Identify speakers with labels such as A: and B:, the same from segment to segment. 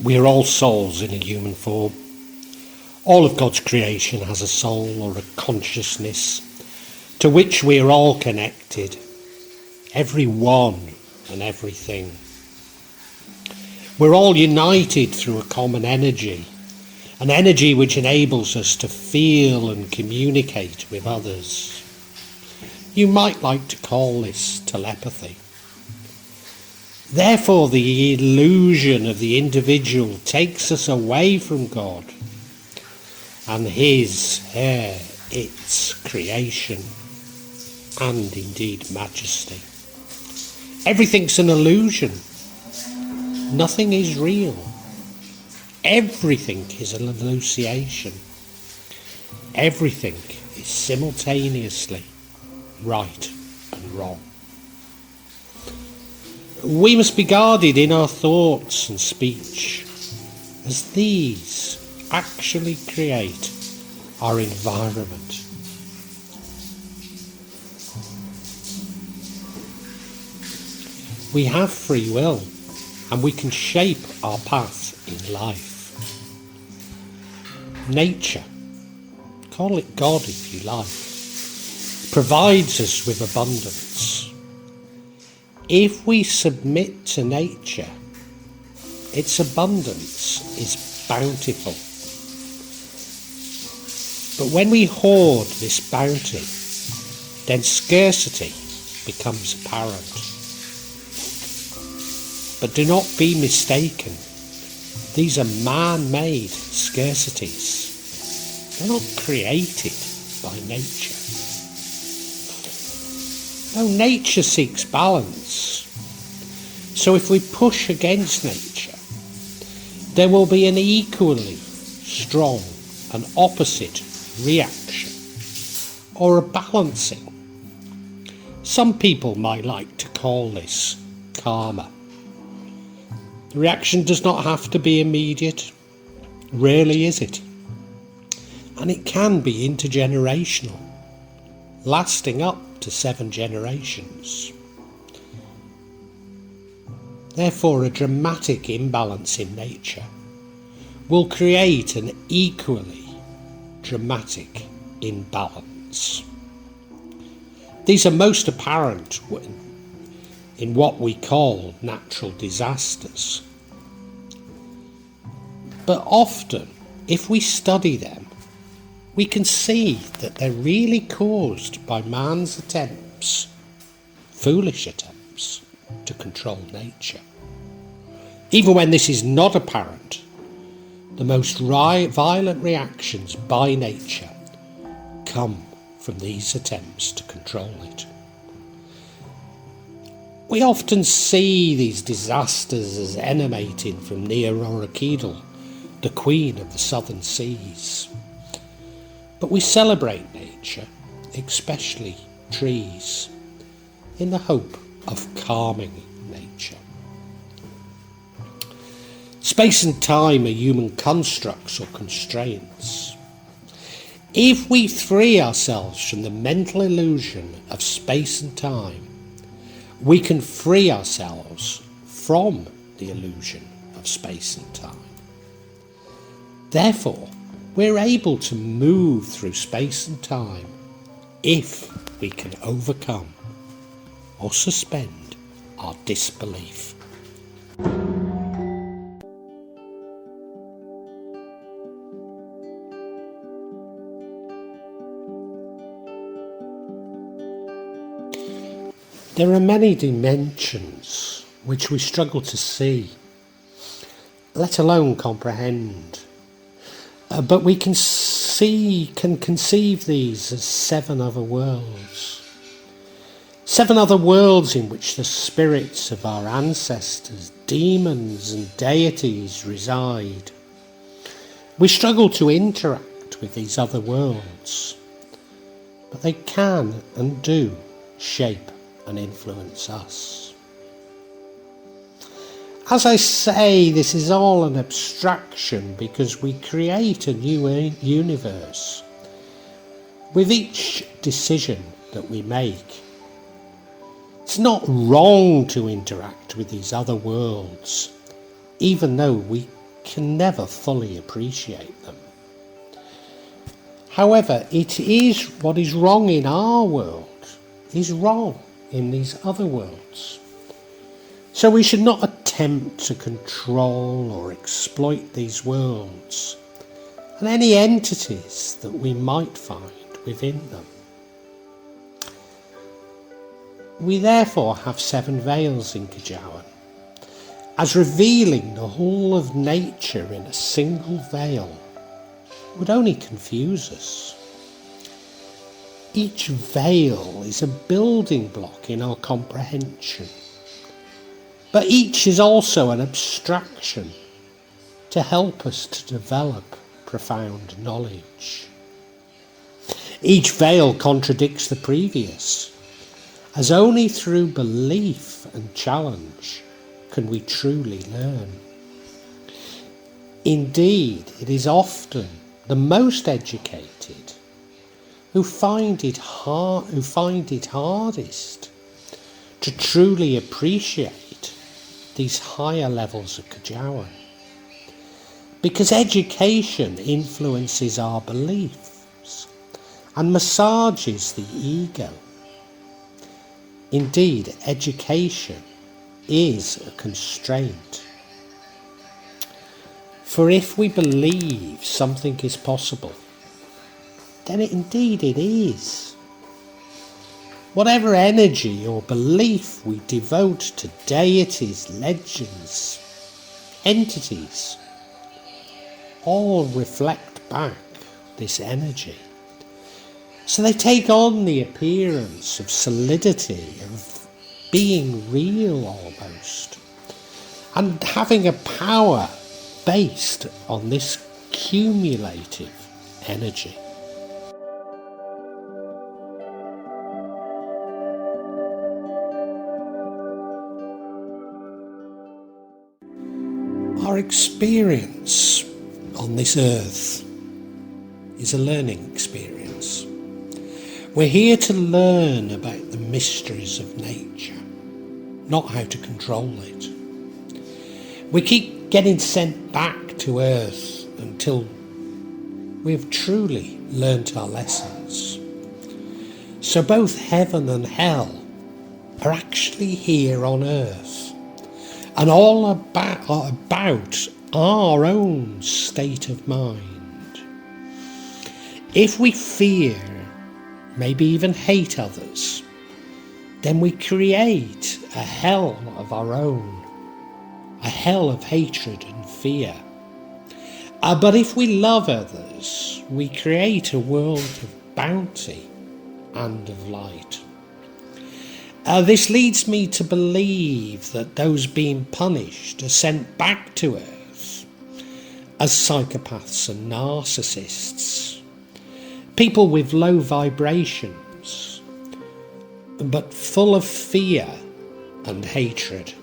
A: We are all souls in a human form. All of God's creation has a soul or a consciousness to which we are all connected, every one and everything. We're all united through a common energy, an energy which enables us to feel and communicate with others. You might like to call this telepathy. Therefore, the illusion of the individual takes us away from God and its creation, and indeed majesty. Everything's an illusion. Nothing is real. Everything is an hallucination. Everything is simultaneously right and wrong. We must be guarded in our thoughts and speech, as these actually create our environment. We have free will, and we can shape our path in life. Nature, call it God if you like, provides us with abundance. If we submit to nature, its abundance is bountiful. But when we hoard this bounty, then scarcity becomes apparent. But do not be mistaken. These are man-made scarcities. They're not created by nature. No, nature seeks balance. So if we push against nature, there will be an equally strong and opposite reaction, or a balancing. Some people might like to call this karma. The reaction does not have to be immediate. Rarely is it. And it can be intergenerational, lasting up to 7 generations. Therefore, a dramatic imbalance in nature will create an equally dramatic imbalance. These are most apparent in what we call natural disasters. But often, if we study them, we can see that they're really caused by man's attempts, foolish attempts, to control nature. Even when this is not apparent, the most violent reactions by nature come from these attempts to control it. We often see these disasters as emanating from Neororakidal, the queen of the southern seas. But we celebrate nature, especially trees, in the hope of calming nature. Space and time are human constructs or constraints. If we free ourselves from the mental illusion of space and time, we can free ourselves from the illusion of space and time. Therefore, we're able to move through space and time if we can overcome or suspend our disbelief. There are many dimensions which we struggle to see, let alone comprehend. But we can conceive these as 7 other worlds. 7 other worlds in which the spirits of our ancestors, demons and deities reside. We struggle to interact with these other worlds, but they can and do shape and influence us. As I say, this is all an abstraction because we create a new universe with each decision that we make. It's not wrong to interact with these other worlds, even though we can never fully appreciate them. However, it is what is wrong in our world is wrong in these other worlds. So we should not attempt to control or exploit these worlds and any entities that we might find within them. We therefore have 7 veils in Kejawen, as revealing the whole of nature in a single veil would only confuse us. Each veil is a building block in our comprehension, but each is also an abstraction to help us to develop profound knowledge. Each veil contradicts the previous, as only through belief and challenge can we truly learn. Indeed, it is often the most educated who find it hardest to truly appreciate these higher levels of Kejawen, because education influences our beliefs and massages the ego. Indeed, education is a constraint. For if we believe something is possible, then indeed it is. Whatever energy or belief we devote to deities, legends, entities, all reflect back this energy. So they take on the appearance of solidity, of being real almost, and having a power based on this cumulative energy. Our experience on this earth is a learning experience. We're here to learn about the mysteries of nature, not how to control it. We keep getting sent back to earth until we've truly learnt our lessons. So both heaven and hell are actually here on earth, and all about our own state of mind. If we fear, maybe even hate others, then we create a hell of our own, a hell of hatred and fear. But if we love others, we create a world of bounty and of light. This leads me to believe that those being punished are sent back to earth as psychopaths and narcissists, people with low vibrations, but full of fear and hatred.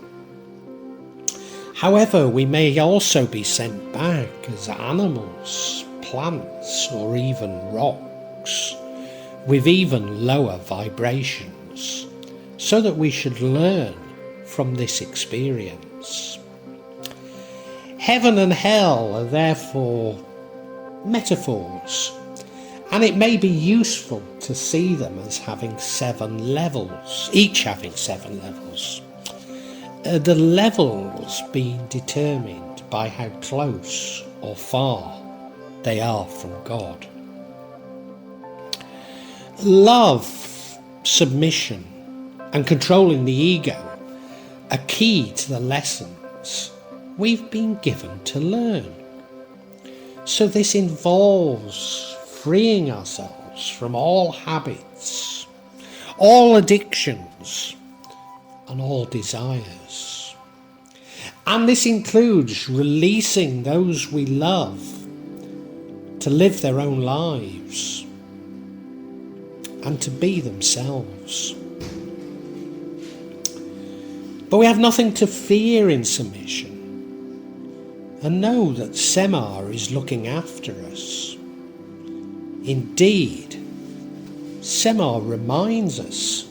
A: However, we may also be sent back as animals, plants, or even rocks, with even lower vibrations, so that we should learn from this experience. Heaven and hell are therefore metaphors, and it may be useful to see them as having 7 levels, each having 7 levels. The levels being determined by how close or far they are from God. Love, submission, and controlling the ego are key to the lessons we've been given to learn. So this involves freeing ourselves from all habits, all addictions, and all desires. And this includes releasing those we love to live their own lives and to be themselves. But we have nothing to fear in submission, and know that Semar is looking after us. Indeed, Semar reminds us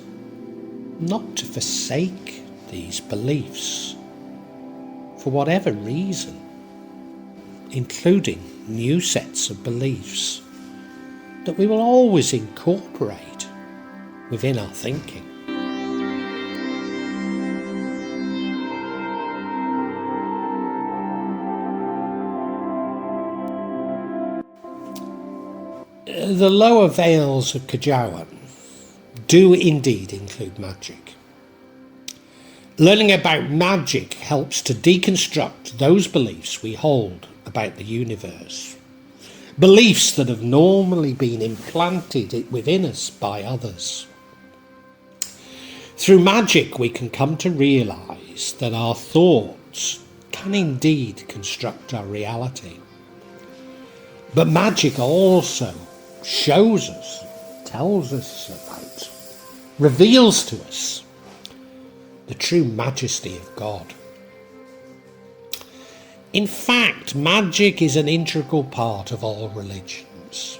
A: not to forsake these beliefs for whatever reason. including new sets of beliefs that we will always incorporate within our thinking. The lower veils of Kejawen do indeed include magic. Learning about magic helps to deconstruct those beliefs we hold about the universe. Beliefs that have normally been implanted within us by others. Through magic, we can come to realise that our thoughts can indeed construct our reality. But magic also shows us, tells us about, reveals to us the true majesty of God. In fact, magic is an integral part of all religions.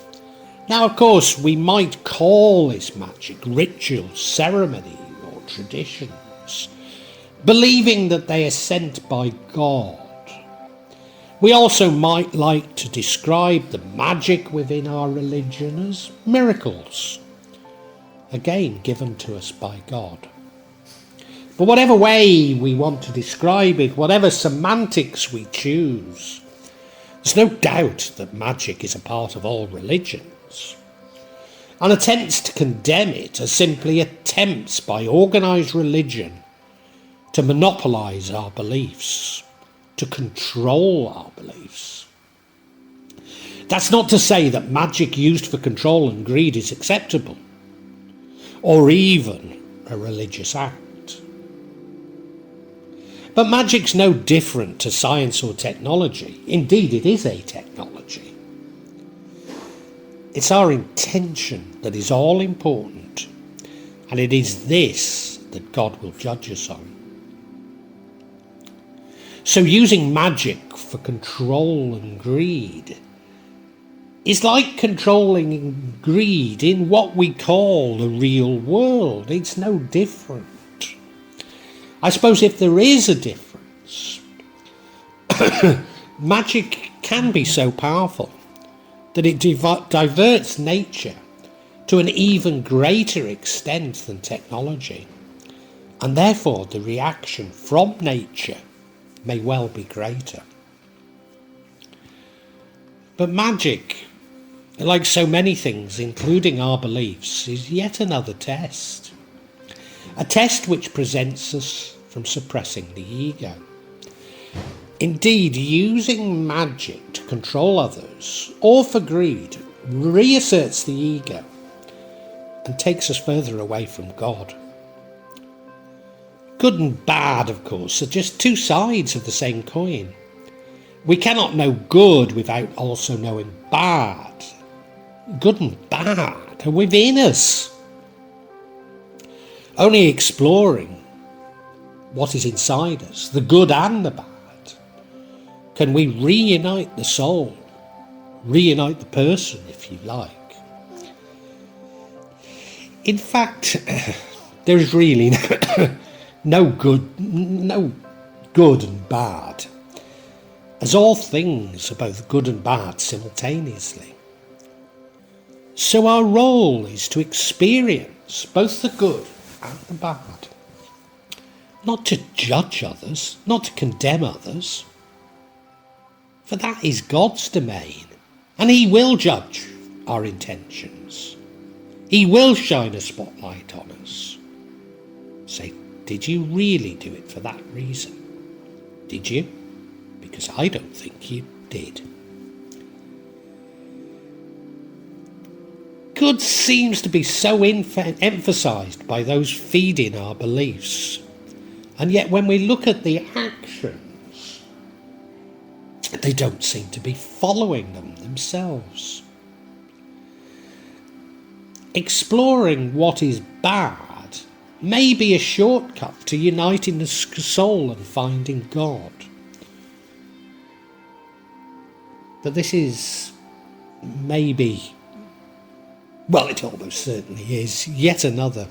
A: Now, of course, we might call this magic ritual, ceremony, or traditions, believing that they are sent by God. We also might like to describe the magic within our religion as miracles, again given to us by God. But whatever way we want to describe it, whatever semantics we choose, there's no doubt that magic is a part of all religions. And attempts to condemn it are simply attempts by organised religion to monopolise our beliefs, to control our beliefs. That's not to say that magic used for control and greed is acceptable, or even a religious act. But magic's no different to science or technology. Indeed, it is a technology. It's our intention that is all important, and it is this that God will judge us on. So using magic for control and greed is like controlling greed in what we call the real world. It's no different. I suppose if there is a difference, magic can be so powerful that it diverts nature to an even greater extent than technology, and therefore the reaction from nature may well be greater. But magic, like so many things, including our beliefs, is yet another test. A test which presents us from suppressing the ego. Indeed, using magic to control others, or for greed, reasserts the ego and takes us further away from God. Good and bad, of course, are just two sides of the same coin. We cannot know good without also knowing bad. Good and bad are within us. Only exploring what is inside us, the good and the bad, can we reunite the soul, reunite the person, if you like. In fact, there is really no good and bad, as all things are both good and bad simultaneously. So our role is to experience both the good and the bad, not to judge others, not to condemn others, for that is God's domain, and He will judge our intentions. He will shine a spotlight on us. Say, did you really do it for that reason? Did you? Because I don't think you did. Good seems to be so emphasised by those feeding our beliefs. And yet when we look at the actions, they don't seem to be following them themselves. Exploring what is bad may be a shortcut to uniting the soul and finding God. But this is maybe, well, it almost certainly is, yet another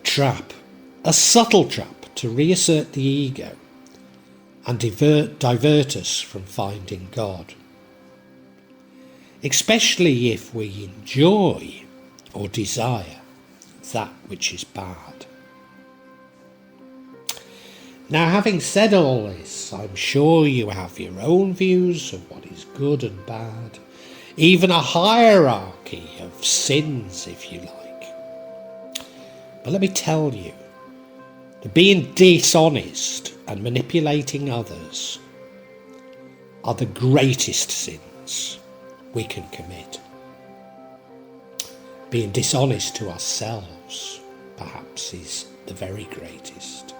A: trap, a subtle trap to reassert the ego and divert us from finding God, especially if we enjoy or desire that which is bad. Now, having said all this, I'm sure you have your own views of what is good and bad, even a hierarchy of sins, if you like. But let me tell you, that being dishonest and manipulating others are the greatest sins we can commit. Being dishonest to ourselves, perhaps, is the very greatest.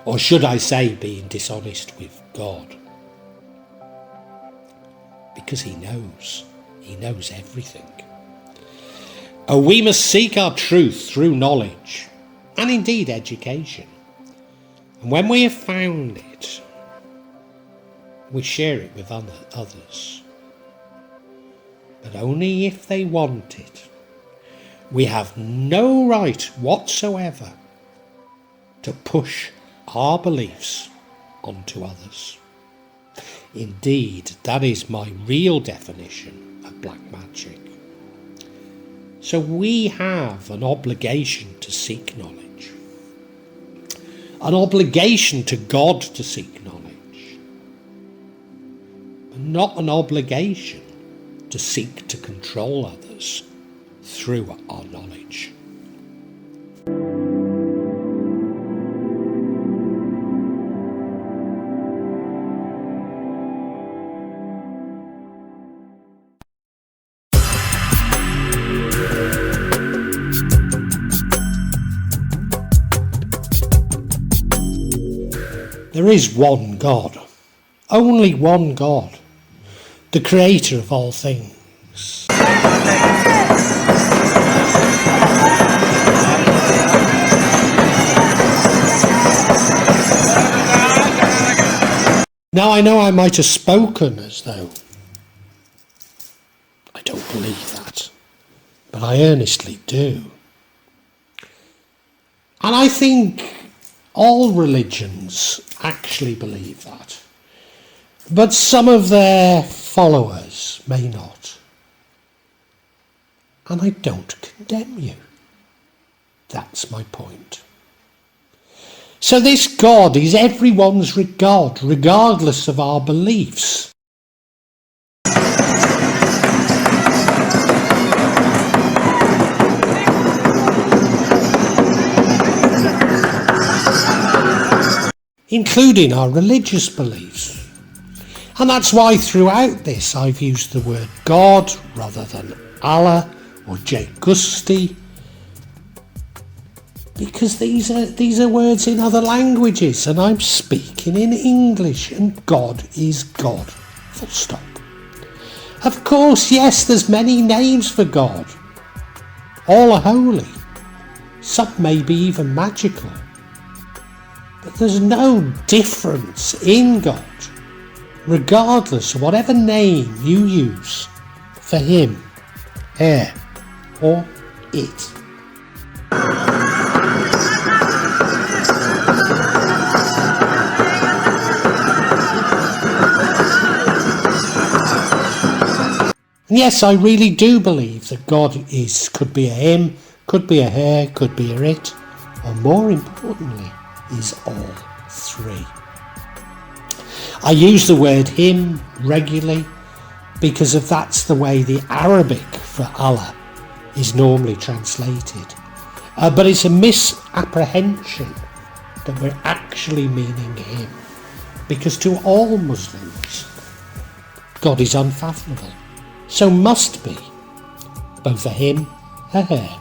A: Or should I say, being dishonest with God? Because He knows everything. Oh, we must seek our truth through knowledge, and indeed education. And when we have found it, we share it with others. But only if they want it. We have no right whatsoever to push our beliefs onto others. Indeed, that is my real definition of black magic. So we have an obligation to seek knowledge, an obligation to God to seek knowledge, but not an obligation to seek to control others through our knowledge. There is one God, only one God, the creator of all things. Now I know I might have spoken as though I don't believe that, but I earnestly do. And I think all religions actually believe that, but some of their followers may not. And I don't condemn you. That's my point. So this God is everyone's God, regardless of our beliefs. Including our religious beliefs. And that's why throughout this I've used the word God rather than Allah or Jake Gusty, because these are words in other languages and I'm speaking in English, and God is God, full stop. Of course, yes, there's many names for God. All are holy. Some may be even magical. But there's no difference in God, regardless of whatever name you use for Him, her, or it. And yes, I really do believe that God could be a him, could be a her, could be a it, or more importantly, is all three. I use the word him regularly because that's the way the Arabic for Allah is normally translated. But it's a misapprehension that we're actually meaning him, because to all Muslims, God is unfathomable. So must be both a him, a her,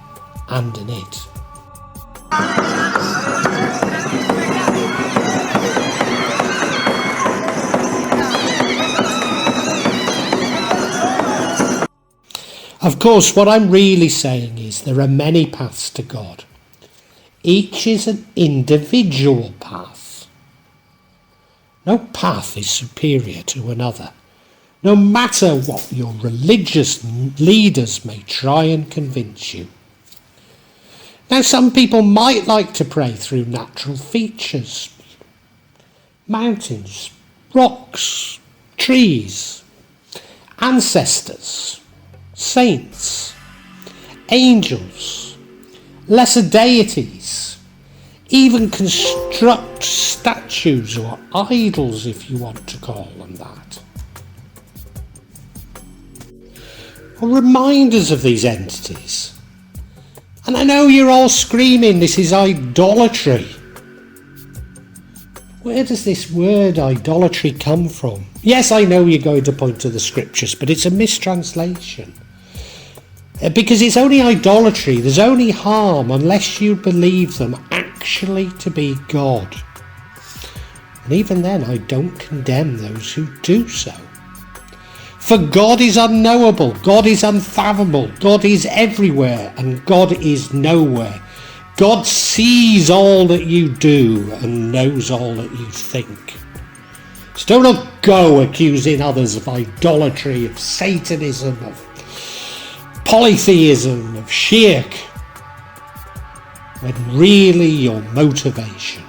A: and an it. Of course, what I'm really saying is there are many paths to God. Each is an individual path. No path is superior to another, no matter what your religious leaders may try and convince you. Now, some people might like to pray through natural features, mountains, rocks, trees, ancestors, saints, angels, lesser deities, even construct statues or idols, if you want to call them that, or reminders of these entities. And I know you're all screaming, this is idolatry. Where does this word idolatry come from? Yes, I know you're going to point to the scriptures, but it's a mistranslation. Because it's only idolatry, there's only harm unless you believe them actually to be God. And even then, I don't condemn those who do so. For God is unknowable, God is unfathomable, God is everywhere, and God is nowhere. God sees all that you do and knows all that you think. So don't go accusing others of idolatry, of Satanism, of polytheism, of shirk, when really your motivation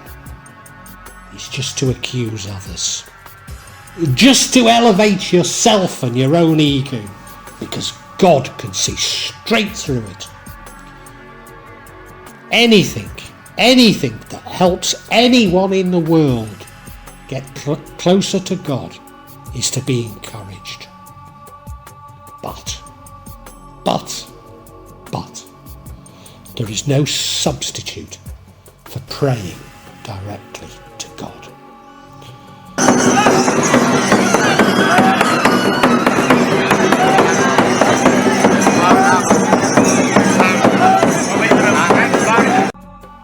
A: is just to accuse others, just to elevate yourself and your own ego, because God can see straight through it. Anything that helps anyone in the world get closer to God is to be encouraged. But, there is no substitute for praying directly to God.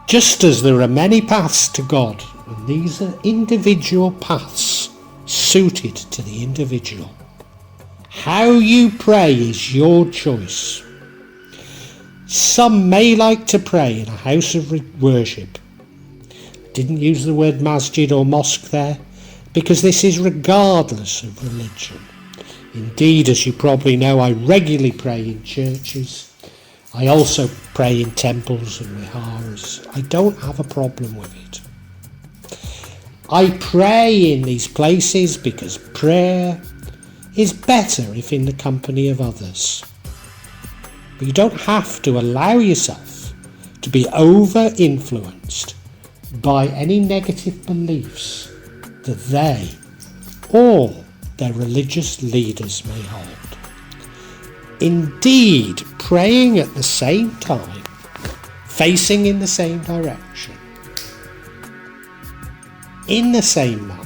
A: Just as there are many paths to God, and these are individual paths suited to the individual, how you pray is your choice. Some may like to pray in a house of worship. Didn't use the word masjid or mosque there, because this is regardless of religion. Indeed, as you probably know, I regularly pray in churches. I also pray in temples and viharas. I don't have a problem with it. I pray in these places because prayer is better if in the company of others. But you don't have to allow yourself to be over-influenced by any negative beliefs that they or their religious leaders may hold. Indeed, praying at the same time, facing in the same direction, in the same manner,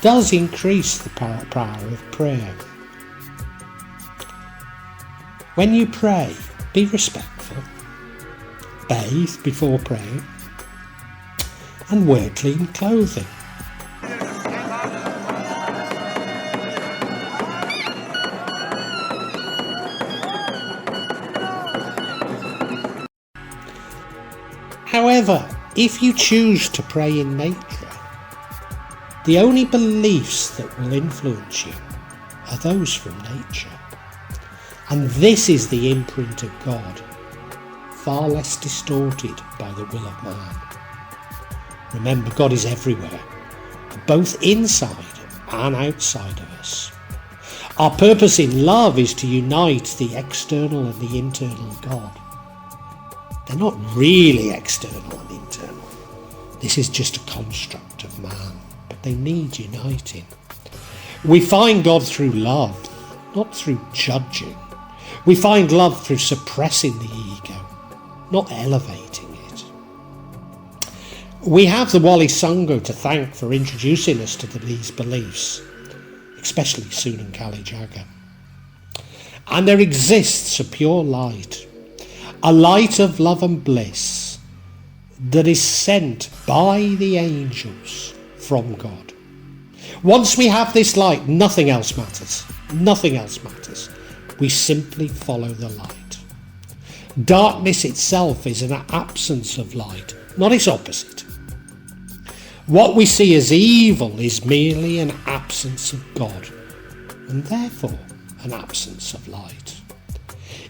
A: does increase the power of prayer. When you pray, be respectful, bathe before praying, and wear clean clothing. However, if you choose to pray in nature, the only beliefs that will influence you are those from nature. And this is the imprint of God, far less distorted by the will of man. Remember, God is everywhere, both inside and outside of us. Our purpose in love is to unite the external and the internal God. They're not really external and internal. This is just a construct of man, but they need uniting. We find God through love, not through judging. We find love through suppressing the ego, not elevating it. We have the Wali Sangha to thank for introducing us to these beliefs, especially Sunan Kali Jaga. And there exists a pure light, a light of love and bliss that is sent by the angels from God. Once we have this light, nothing else matters. Nothing else matters. We simply follow the light. Darkness itself is an absence of light, not its opposite. What we see as evil is merely an absence of God, and therefore an absence of light.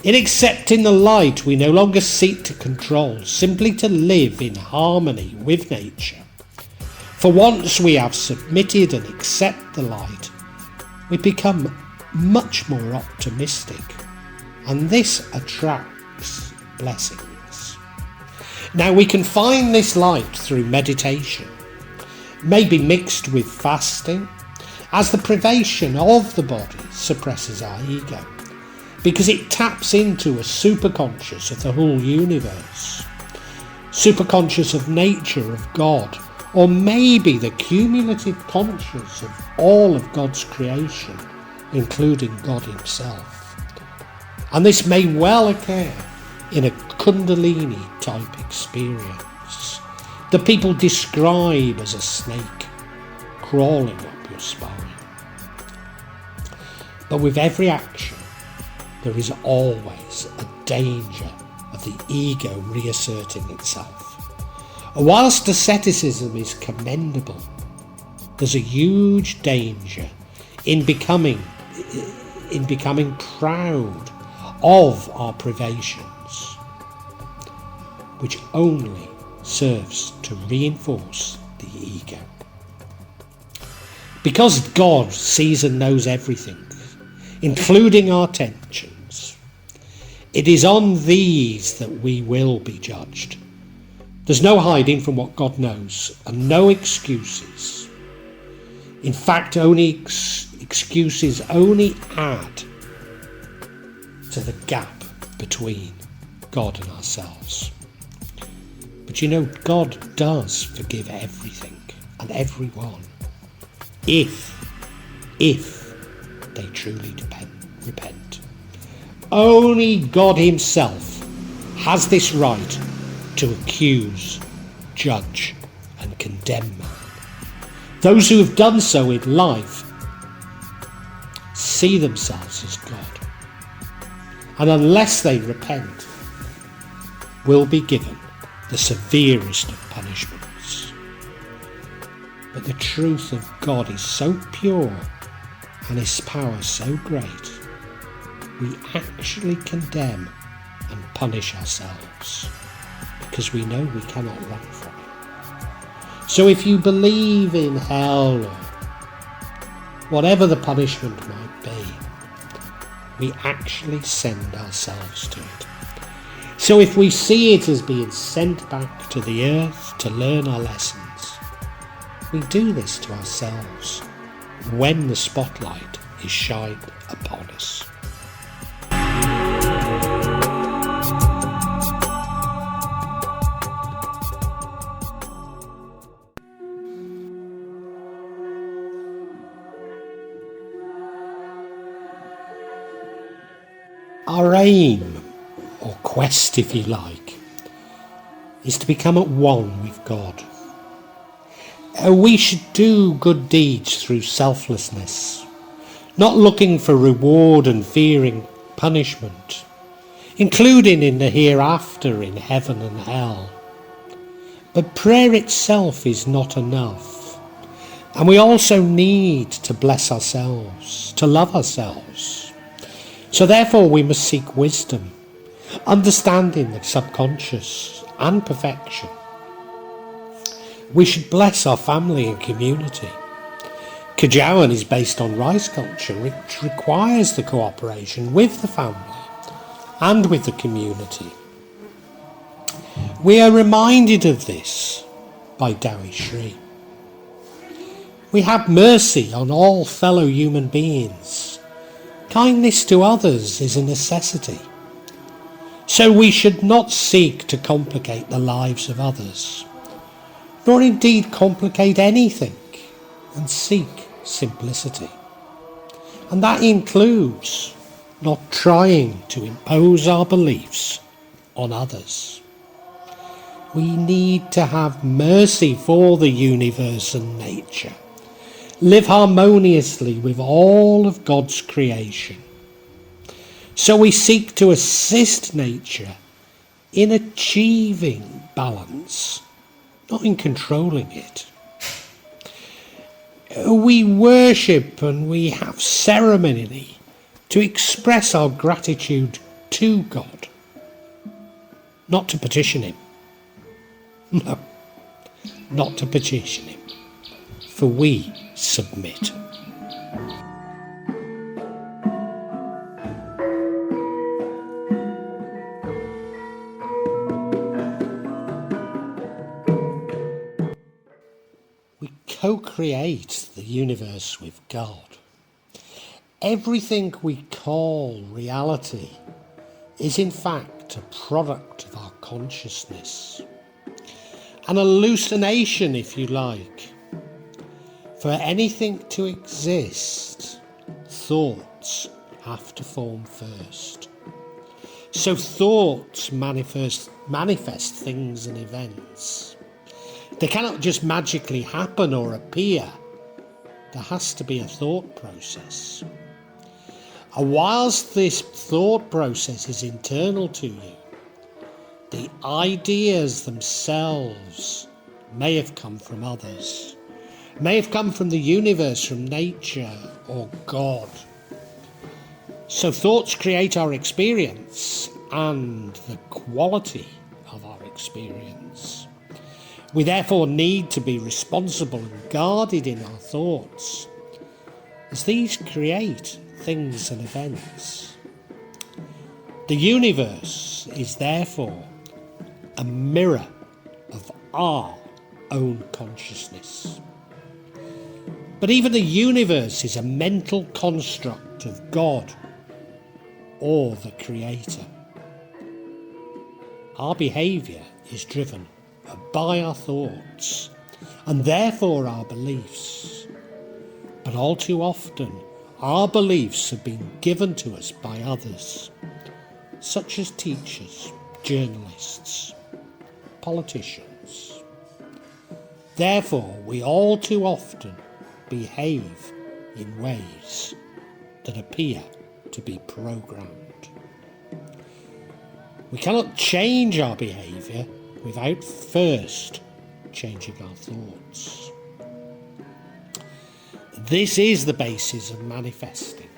A: In accepting the light, we no longer seek to control, simply to live in harmony with nature. For once we have submitted and accept the light, we become much more optimistic, and this attracts blessings. Now we can find this light through meditation, maybe mixed with fasting, as the privation of the body suppresses our ego, because it taps into a superconscious of the whole universe, superconscious of nature, of God, or maybe the cumulative conscious of all of God's creation, including God himself. And this may well occur in a Kundalini type experience that people describe as a snake crawling up your spine. But with every action, there is always a danger of the ego reasserting itself. Whilst asceticism is commendable, there's a huge danger in becoming proud of our privations, which only serves to reinforce the ego. Because God sees and knows everything, including our tensions, it is on these that we will be judged. There's no hiding from what God knows, and no excuses. In fact, excuses only add to the gap between God and ourselves. But you know, God does forgive everything and everyone if they truly repent. Only God himself has this right to accuse, judge and condemn man. Those who have done so in life see themselves as God, and unless they repent, will be given the severest of punishments. But the truth of God is so pure and his power so great, we actually condemn and punish ourselves, because we know we cannot run from it. So if you believe in hell or whatever the punishment might be, we actually send ourselves to it. So if we see it as being sent back to the earth to learn our lessons, we do this to ourselves when the spotlight is shined upon us. Our aim, or quest if you like, is to become at one with God. We should do good deeds through selflessness, not looking for reward and fearing punishment, including in the hereafter in heaven and hell. But prayer itself is not enough, and we also need to bless ourselves, to love ourselves. So therefore we must seek wisdom, understanding the subconscious and perfection. We should bless our family and community. Kejawen is based on rice culture, which requires the cooperation with the family and with the community. We are reminded of this by Dawi Shri. We have mercy on all fellow human beings. Kindness to others is a necessity. So we should not seek to complicate the lives of others, nor indeed complicate anything, and seek simplicity. And that includes not trying to impose our beliefs on others. We need to have mercy for the universe and nature, live harmoniously with all of God's creation. So we seek to assist nature in achieving balance, not in controlling it. We worship and we have ceremony to express our gratitude to God, not to petition him. No, not to petition him. for we submit. We co-create the universe with God. Everything we call reality is in fact a product of our consciousness. An hallucination, if you like. For anything to exist, thoughts have to form first. So thoughts manifest things and events. They cannot just magically happen or appear. There has to be a thought process. And whilst this thought process is internal to you, the ideas themselves may have come from others, may have come from the universe, from nature or God. So thoughts create our experience and the quality of our experience. We therefore need to be responsible and guarded in our thoughts, as these create things and events. The universe is therefore a mirror of our own consciousness. But even the universe is a mental construct of God or the Creator. Our behaviour is driven by our thoughts and therefore our beliefs. But all too often, our beliefs have been given to us by others, such as teachers, journalists, politicians. Therefore, we all too often behave in ways that appear to be programmed. We cannot change our behaviour without first changing our thoughts. This is the basis of manifesting.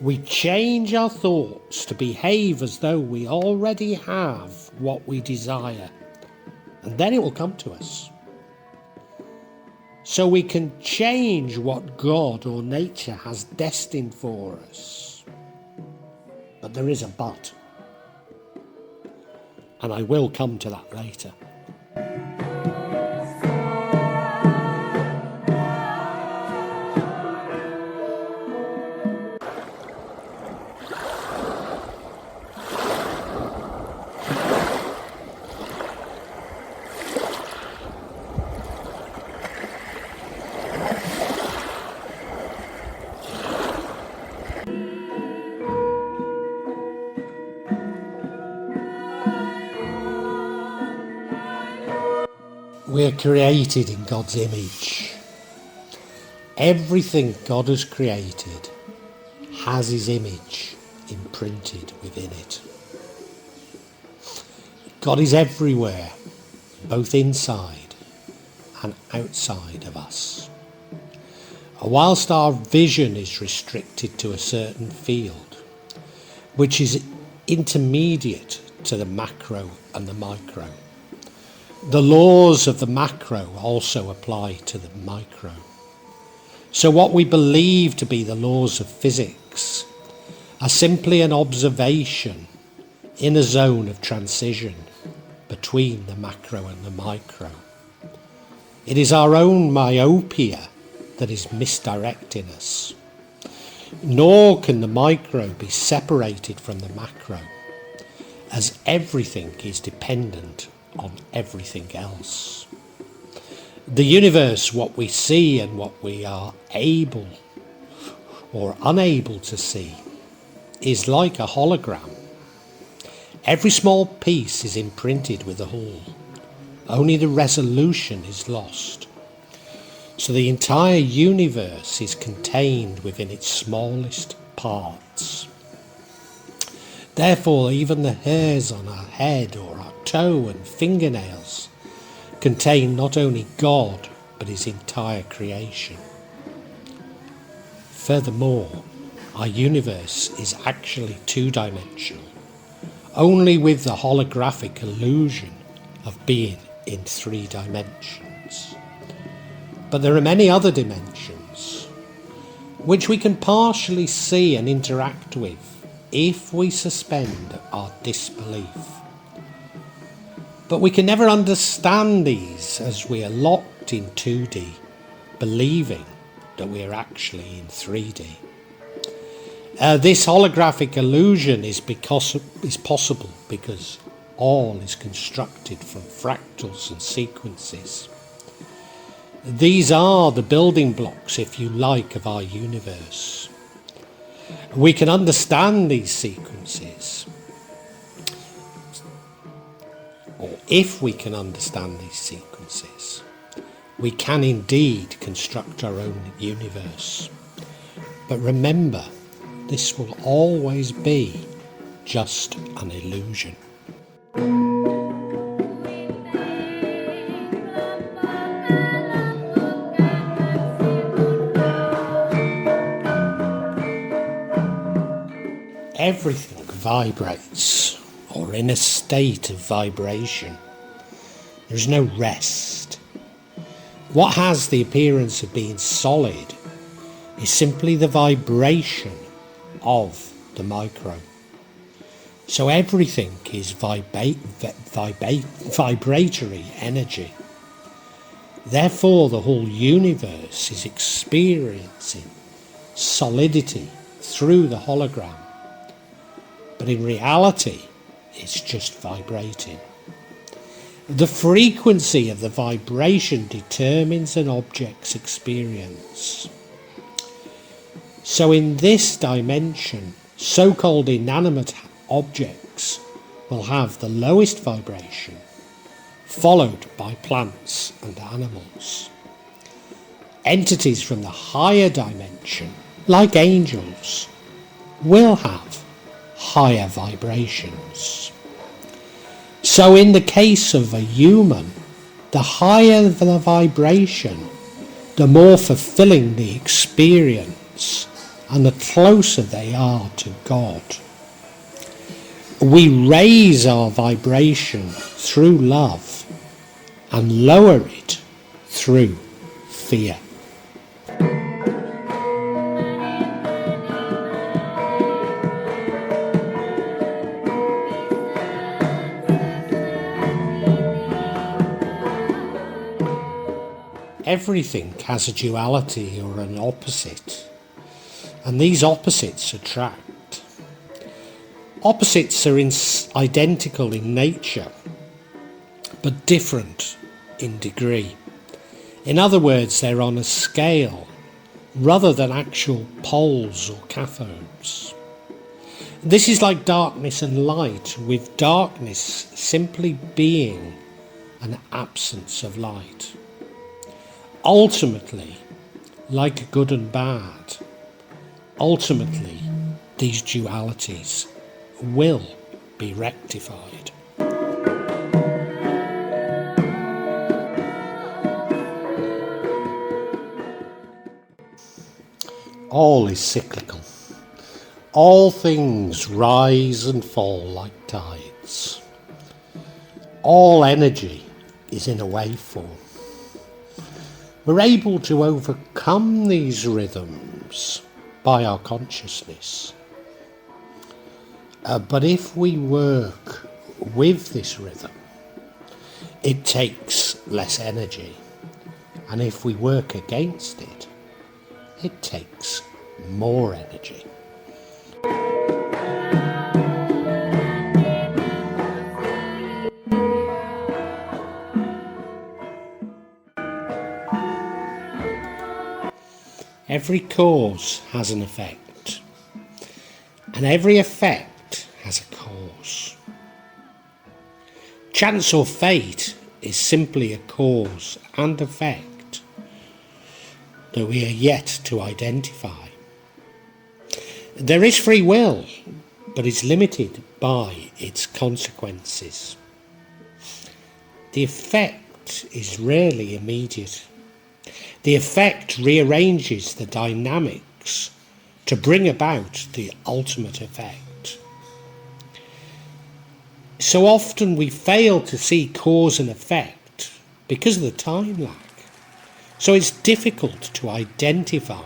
A: We change our thoughts to behave as though we already have what we desire, and then it will come to us. So we can change what God or nature has destined for us. But there is a but. And I will come to that later. We are created in God's image. Everything God has created has His image imprinted within it. God is everywhere, both inside and outside of us. And whilst our vision is restricted to a certain field, which is intermediate to the macro and the micro, the laws of the macro also apply to the micro. So what we believe to be the laws of physics are simply an observation in a zone of transition between the macro and the micro. It is our own myopia that is misdirecting us. Nor can the micro be separated from the macro, as everything is dependent on everything else. The universe, what we see and what we are able or unable to see, is like a hologram. Every small piece is imprinted with the whole. Only the resolution is lost. So the entire universe is contained within its smallest parts. Therefore, even the hairs on our head or our toe and fingernails contain not only God, but His entire creation. Furthermore, our universe is actually two-dimensional, only with the holographic illusion of being in 3 dimensions. But there are many other dimensions which we can partially see and interact with if we suspend our disbelief. But we can never understand these as we are locked in 2D, believing that we are actually in 3D. This holographic illusion is possible because all is constructed from fractals and sequences. These are the building blocks, if you like, of our universe. We can understand these sequences, or if we can understand these sequences, we can indeed construct our own universe. But remember, this will always be just an illusion. Everything vibrates, or in a state of vibration. There is no rest. What has the appearance of being solid is simply the vibration of the micro. So everything is vibratory energy. Therefore, the whole universe is experiencing solidity through the hologram. But in reality, it's just vibrating. The frequency of the vibration determines an object's experience. So in this dimension, so-called inanimate objects will have the lowest vibration, followed by plants and animals. Entities from the higher dimension, like angels, will have higher vibrations. So in the case of a human, the higher the vibration, the more fulfilling the experience and the closer they are to God. We raise our vibration through love and lower it through fear. Everything has a duality or an opposite, and these opposites attract. Opposites are identical in nature, but different in degree. In other words, they're on a scale rather than actual poles or cathodes. This is like darkness and light, with darkness simply being an absence of light. Ultimately, like good and bad, ultimately these dualities will be rectified. All is cyclical. All things rise and fall like tides. All energy is in a waveform. We're able to overcome these rhythms by our consciousness. But if we work with this rhythm, it takes less energy. And if we work against it, it takes more energy. Every cause has an effect, and every effect has a cause. Chance or fate is simply a cause and effect that we are yet to identify. There is free will, but it's limited by its consequences. The effect is rarely immediate. The effect rearranges the dynamics to bring about the ultimate effect. So often we fail to see cause and effect because of the time lag. So it's difficult to identify.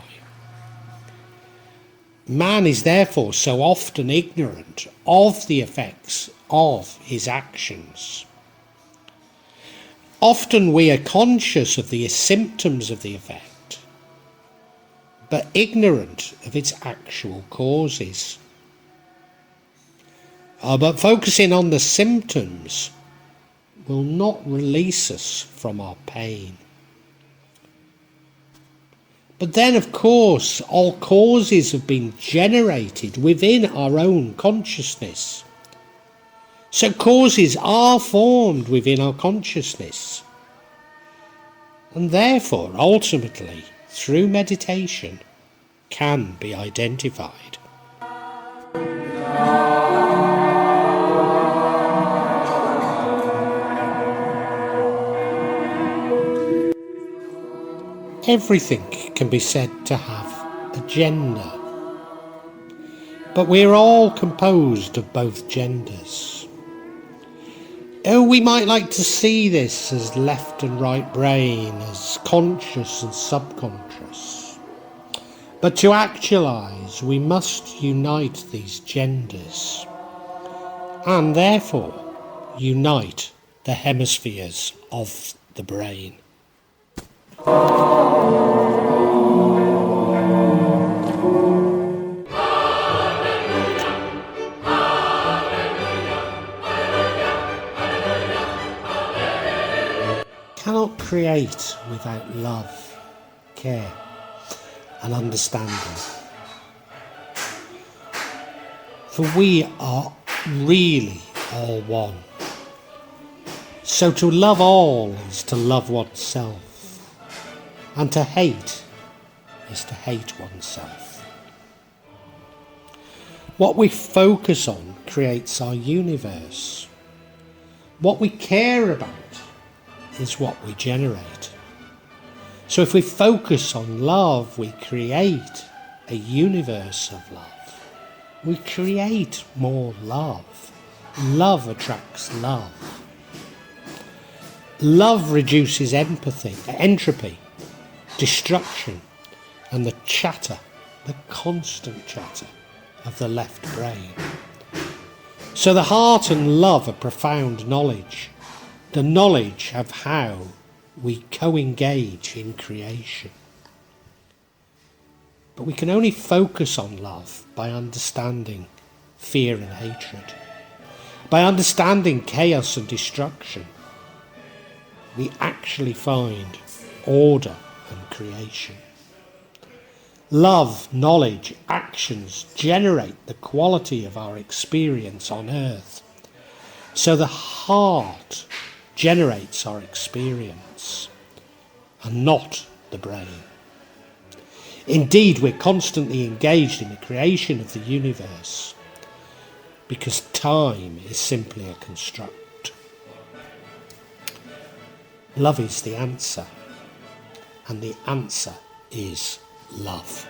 A: Man is therefore so often ignorant of the effects of his actions. Often we are conscious of the symptoms of the effect, but ignorant of its actual causes. But focusing on the symptoms will not release us from our pain. But then, of course, all causes have been generated within our own consciousness. So causes are formed within our consciousness. And therefore, ultimately, through meditation, can be identified. Everything can be said to have a gender, but we're all composed of both genders. Oh, we might like to see this as left and right brain, as conscious and subconscious. But to actualise, we must unite these genders, and therefore unite the hemispheres of the brain. Cannot create without love, care and understanding. For we are really all one. So to love all is to love oneself, and to hate is to hate oneself. What we focus on creates our universe. What we care about is what we generate. So if we focus on love, we create a universe of love. We create more love. Love attracts love. Love reduces entropy, destruction, and the chatter, the constant chatter of the left brain. So the heart and love are profound knowledge, the knowledge of how we co-engage in creation. But we can only focus on love by understanding fear and hatred, by understanding chaos and destruction. We actually find order and creation. Love, knowledge, actions generate the quality of our experience on earth. So the heart generates our experience and not the brain. Indeed, we're constantly engaged in the creation of the universe because time is simply a construct. Love is the answer, and the answer is love.